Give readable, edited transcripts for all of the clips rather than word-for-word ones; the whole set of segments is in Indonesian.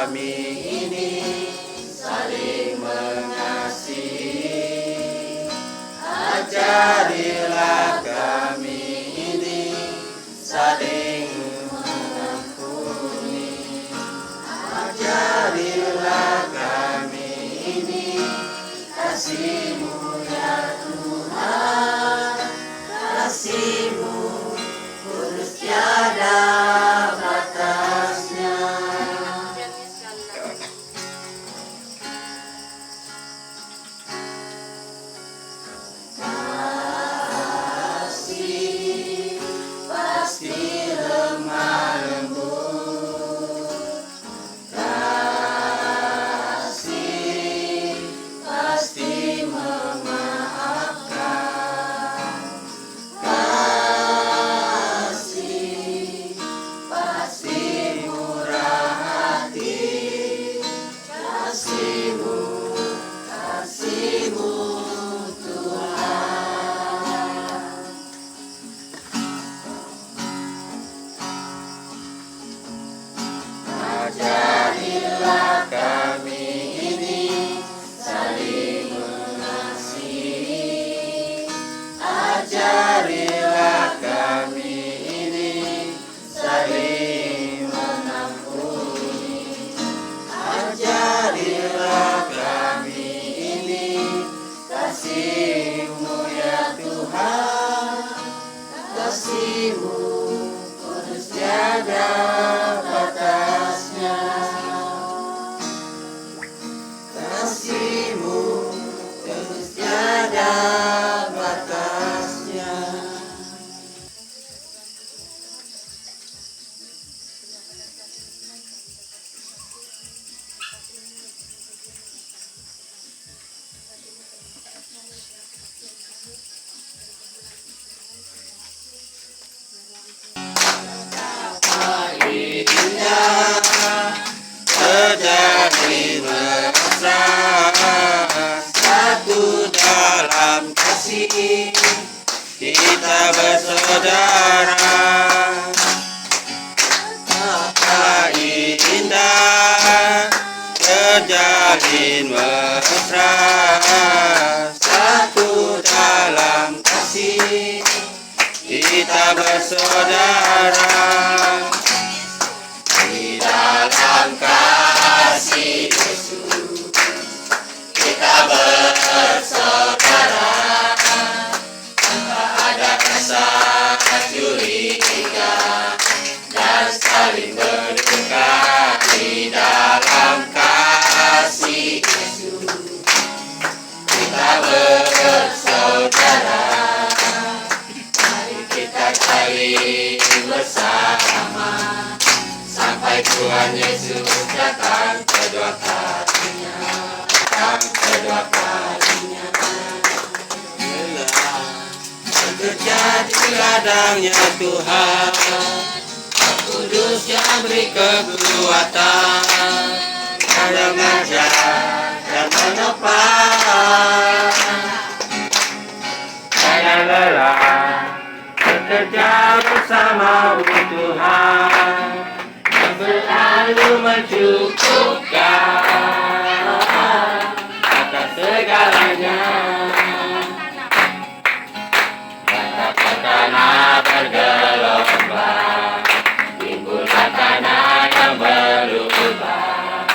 kami ini saling mengasihi. Ajarilah kami ini saling mengampuni. Ajarilah kami ini kasih-Mu ya Tuhan, kasih-Mu kudus tiada batasnya. Kasih pasti lemah lembut, kasih pasti memaafkan, kasih pasti murah hati, kasih-Mu, kasih-Mu Tuhan. Ajarilah kami ini saling mengasihi. Ajarilah kami ini saling mengampuni. Ajarilah kami ini kasih-Mu ya Tuhan, kasih-Mu kudus tiada batasnya. Kasih-Mu kudus tiada batasnya. Indah terjadi mesra, satu dalam kasih kita bersaudara. Betapa indah terjalin mesra, satu dalam kasih kita bersaudara. Di dalam kasih Yesus kita bersaudara, tanpa ada rasa curiga dan saling berduka. Di dalam kasih Yesus kita bersaudara. Mari kita saling bersama sampai Tuhan Yesus datang kedua kalinya, datang kedua kalinya. Terjadi ladangnya Tuhan, Kudus yang beri kekuatan, yang mengajar dan menopang. Jangan lelah bekerja bersama Tuhan, selalu mencukupkan atas segalanya. Tanah bergelombang, timbulah tanah yang berubah,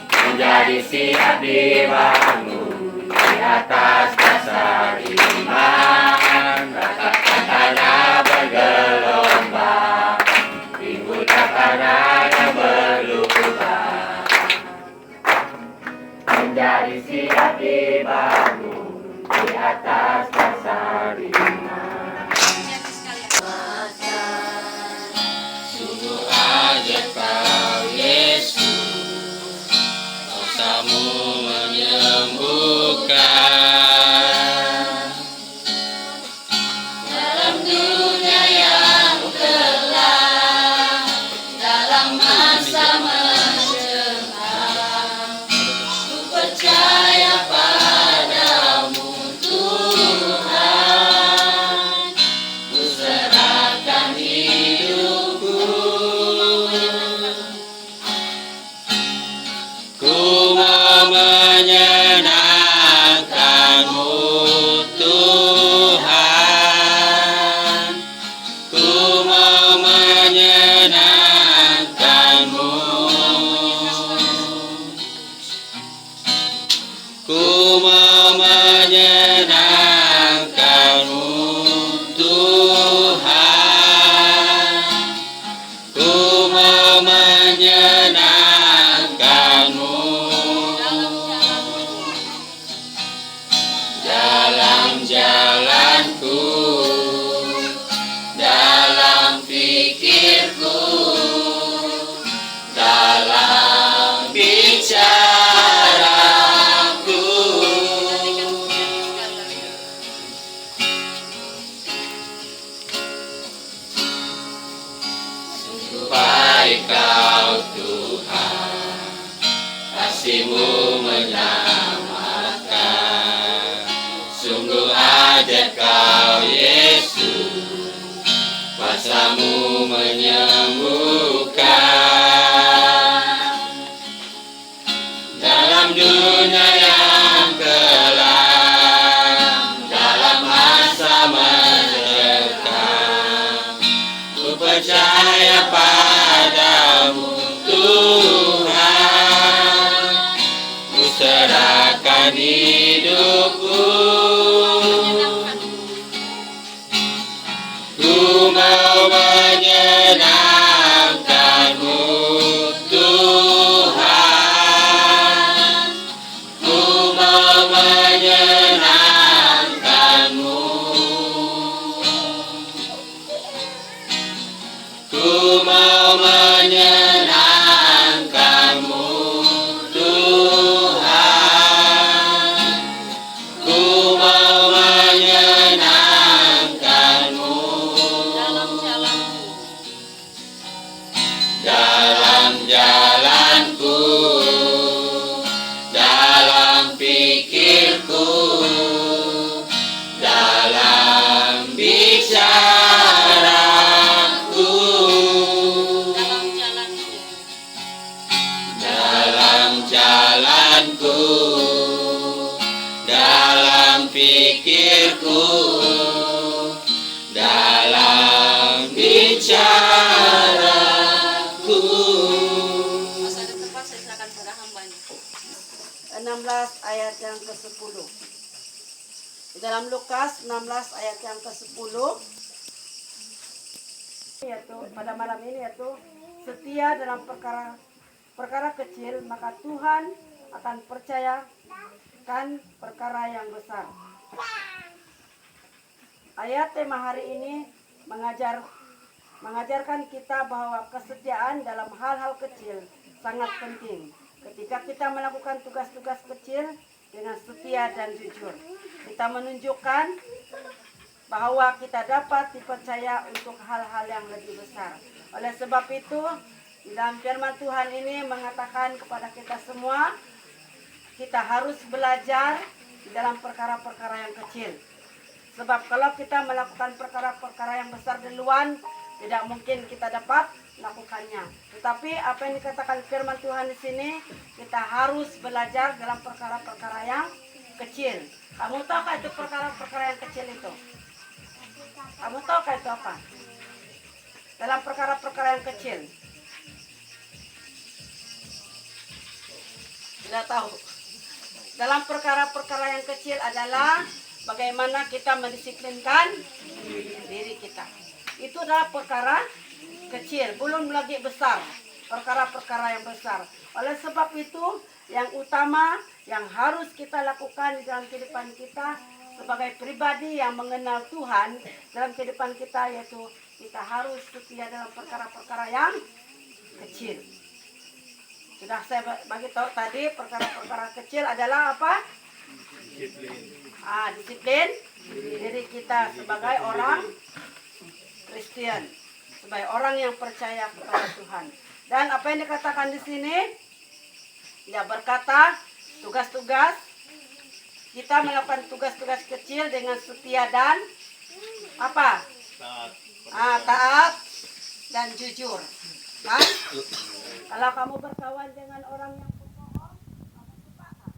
menjadi siap dibangun di atas dasar iman. Ratakan tanah bergelombang, timbulah tanah yang berubah, menjadi siap dibangun di atas dasar iman. Sungguh ajaib Kau Yesus, kuasa-Mu menyembuhkan. menyenangkan-Mu Tuhan, ku mau menyenangkan-Mu, ku mau menyenangkan-Mu Tuhan, ku mau menyenangkan-Mu. Dalam jalanku, dalam pikirku, dalam bicaraku, sungguh baik Kau Tuhan, kasih-Mu menyelamatkan. Sungguh ajaib Kau Yesus, kuasa-Mu menyembuhkan. Dalam dunia yang kelam, dalam masa mencekam, ku percaya padamu Tuhan, ku serahkan hidupku, ku mau menyenangkan-Mu Tuhan, ku mau menyenangkan-Mu, ku mau menyenangkan-Mu Tuhan, ku mau menyenangkan-Mu. Dalam jalanku, dalam pikirku, dalam bicaraku, dalam jalanku, dalam pikirku, dalam bicaraku. Masa ada tempat saya silakan pada hambanya. 16 ayat yang ke-10. Di dalam Lukas 16 ayat yang ke-10, yaitu pada malam ini, yaitu setia dalam perkara kecil, maka Tuhan akan percayakan perkara yang besar. Ayat tema hari ini mengajarkan kita bahwa kesetiaan dalam hal-hal kecil sangat penting. Ketika kita melakukan tugas-tugas kecil dengan setia dan jujur, kita menunjukkan bahwa kita dapat dipercaya untuk hal-hal yang lebih besar. Oleh sebab itu, di dalam firman Tuhan ini mengatakan kepada kita semua, kita harus belajar di dalam perkara-perkara yang kecil. Sebab kalau kita melakukan perkara-perkara yang besar duluan, tidak mungkin kita dapat melakukannya. Tetapi apa yang dikatakan firman Tuhan di sini, kita harus belajar dalam perkara-perkara yang kecil. Kamu tahukah itu perkara-perkara yang kecil itu? Kamu tahukah itu apa? Dalam perkara-perkara yang kecil. Tidak tahu. Dalam perkara-perkara yang kecil adalah bagaimana kita mendisiplinkan diri kita. Itu adalah perkara kecil, belum lagi besar, perkara-perkara yang besar. Oleh sebab itu, yang utama yang harus kita lakukan di dalam kehidupan kita sebagai pribadi yang mengenal Tuhan dalam kehidupan kita, yaitu kita harus setia dalam perkara-perkara yang kecil. Sudah saya bagi tahu tadi, perkara-perkara kecil adalah apa? Disiplin diri kita sebagai orang Kristen, sebagai orang yang percaya kepada Tuhan. Dan apa yang dikatakan di sini, dia berkata tugas-tugas, kita melakukan tugas-tugas kecil dengan setia dan apa? Taat dan jujur. Kan? Kalau kamu berkawan dengan orang yang pembohong, kamu lupakan.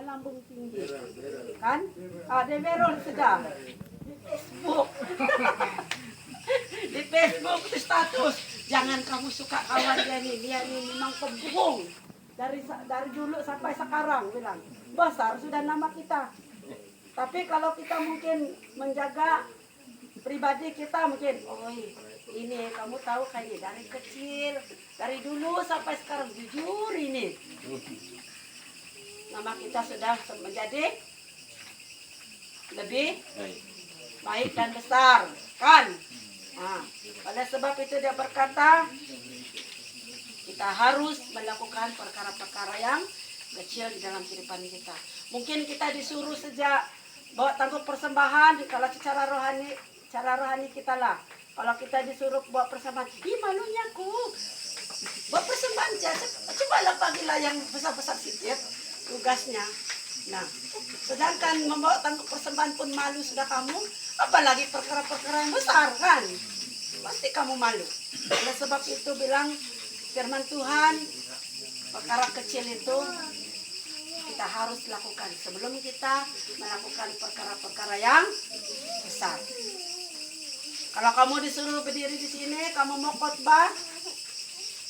melambung tinggi. Kan? Ada Meron sudah. Di Facebook. Di Facebook di status. Jangan kamu suka kawan dia ini memang pembohong. Dari dulu sampai sekarang bilang. Besar sudah nama kita. Tapi kalau kita mungkin menjaga pribadi kita mungkin, oh ini kamu tahu kayak dari kecil, dari dulu sampai sekarang jujur ini. Nama kita sudah menjadi lebih baik dan besar, kan? Nah, pada sebab itu dia berkata, kita harus melakukan perkara-perkara yang kecil di dalam kehidupan kita. Mungkin kita disuruh sejak bawa tangguh persembahan, kalau secara rohani kita lah. Kalau kita disuruh buat persembahan, malunya aku. Buat persembahan saja, cobalah bagilah yang besar-besar sedikit tugasnya. Nah, sedangkan membawa tangguh persembahan pun malu sudah kamu, apalagi perkara-perkara yang besar kan? Pasti kamu malu. Oleh sebab itu bilang firman Tuhan, perkara kecil itu kita harus lakukan sebelum kita melakukan perkara-perkara yang besar. Kalau kamu disuruh berdiri di sini, kamu mau khotbah,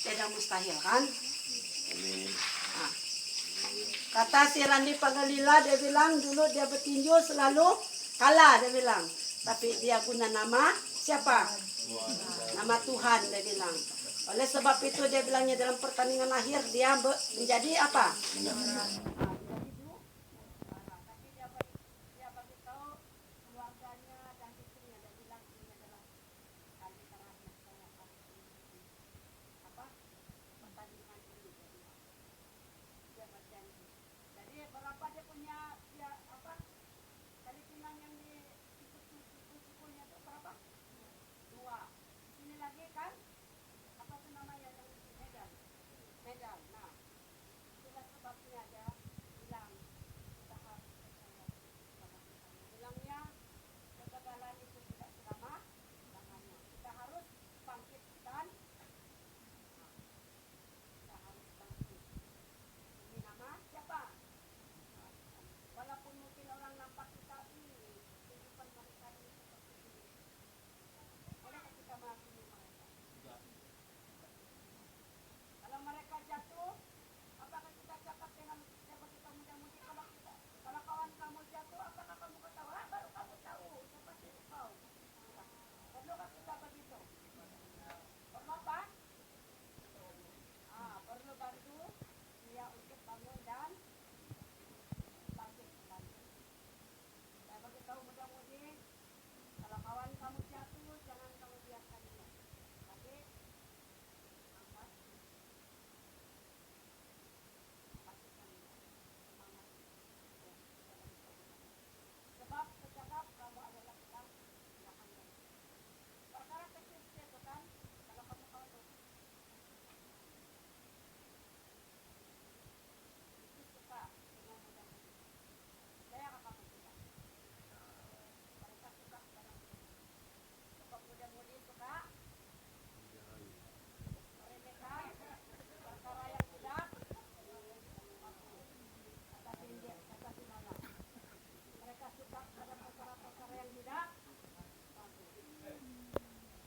tidak mustahil kan? Amin. Nah, kata si Randi Pagalila, dia bilang dulu dia bertinju selalu kalah, dia bilang. Tapi dia guna nama siapa? Nama Tuhan, dia bilang. Oleh sebab itu dia bilangnya dalam pertandingan akhir dia menjadi apa?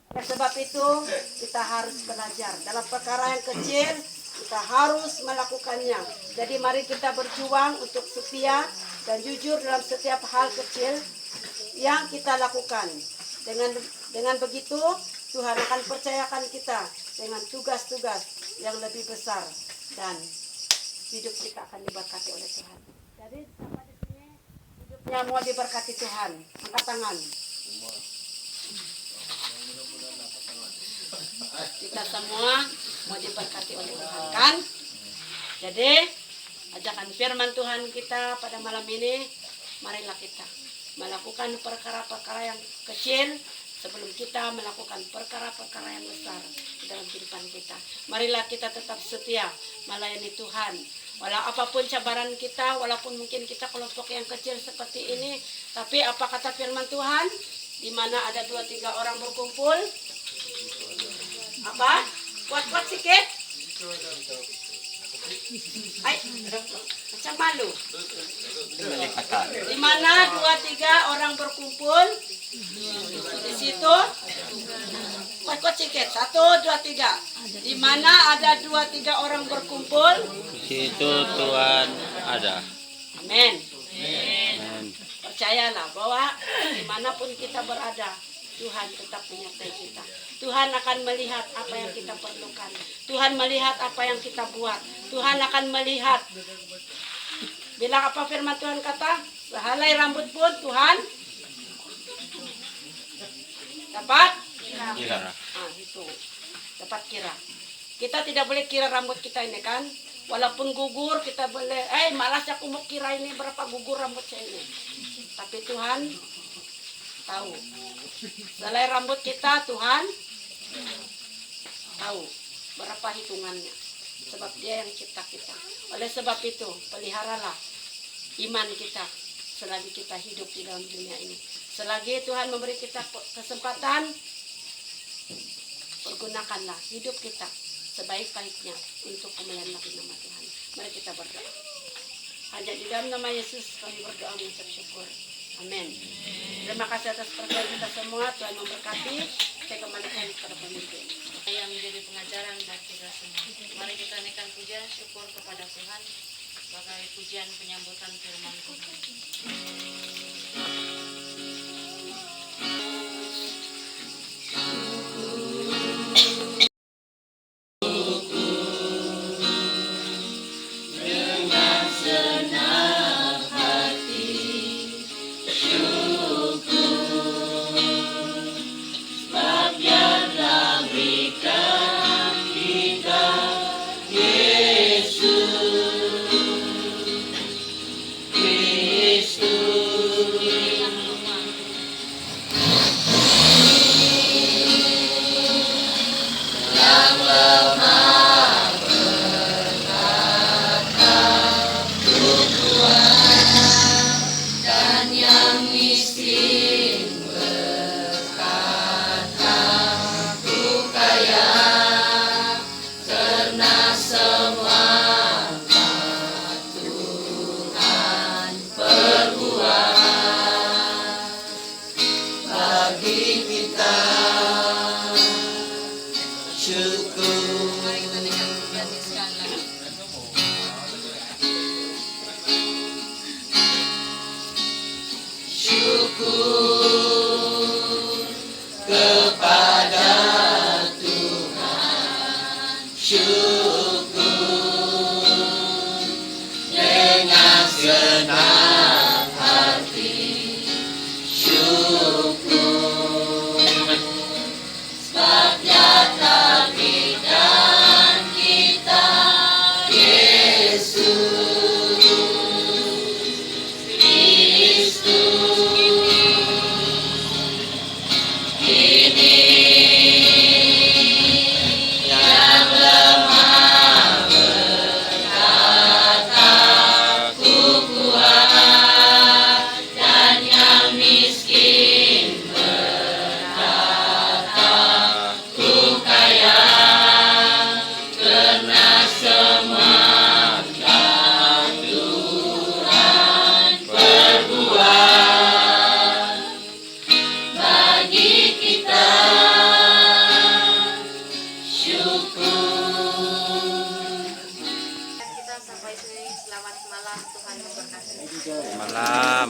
Oleh sebab itu kita harus belajar dalam perkara yang kecil, kita harus melakukannya. Jadi mari kita berjuang untuk setia dan jujur dalam setiap hal kecil yang kita lakukan. Dengan begitu Tuhan akan percayakan kita dengan tugas-tugas yang lebih besar dan hidup kita akan diberkati oleh Tuhan. Jadi sampai di sini hidupnya mau diberkati Tuhan. Angkat tangan. Kita semua mau diberkati oleh Tuhan kan? Jadi ajakan firman Tuhan kita pada malam ini, marilah kita melakukan perkara-perkara yang kecil sebelum kita melakukan perkara-perkara yang besar dalam kehidupan kita. Marilah kita tetap setia melayani Tuhan. Walau apapun cabaran kita, walaupun mungkin kita kelompok yang kecil seperti ini, tapi apa kata firman Tuhan? Di mana ada 2-3 orang berkumpul, apa? Kuat-kuat sikit. Ay, macam malu. Di mana 2-3 orang berkumpul, di situ, kok ciket, 1, 2, 3. Di mana ada 2-3 orang berkumpul, Di situ Tuhan ada. amin. Amin. Percayalah bahwa dimanapun kita berada, Tuhan tetap menyertai kita. Tuhan akan melihat apa yang kita perlukan. Tuhan melihat apa yang kita buat. Tuhan akan melihat. Bilang apa firman Tuhan kata? Sehelai rambut pun Tuhan dapat Kira. itu. Dapat kira. Kita tidak boleh kira rambut kita ini kan. Walaupun gugur kita boleh, malas aku mau kira ini berapa gugur rambut saya ini. Tapi Tuhan tahu. Selai rambut kita Tuhan tahu berapa hitungannya. Sebab Dia yang cipta kita. Oleh sebab itu, peliharalah iman kita selagi kita hidup di dalam dunia ini. Selagi Tuhan memberi kita kesempatan, pergunakanlah hidup kita sebaik-baiknya untuk kemuliaan bagi nama Tuhan. Mari kita berdoa. Hanya di dalam nama Yesus kami berdoa mengucap syukur. Amin. Terima kasih atas perhatian kita semua. Tuhan memberkati. Saya kembalikan kepada pemimpin. Yang menjadi pengajaran bagi kita semua. Mari kita naikkan pujian syukur kepada Tuhan sebagai pujian penyambutan firman Tuhan. Mari kita naikkan pujian sekali lagi. Syukur kepada Tuhan. Syukur dengan senang hati. Syukur sebab Dia telah berikan kita Yesus Kristus. Ini yang lemah berkata ku kuat, dan yang miskin berkata ku kaya, karena semua yang Tuhan perbuat bagi kita. Syukur. Kita sampai sini. Selamat malam. Tuhan memberkati. Malam.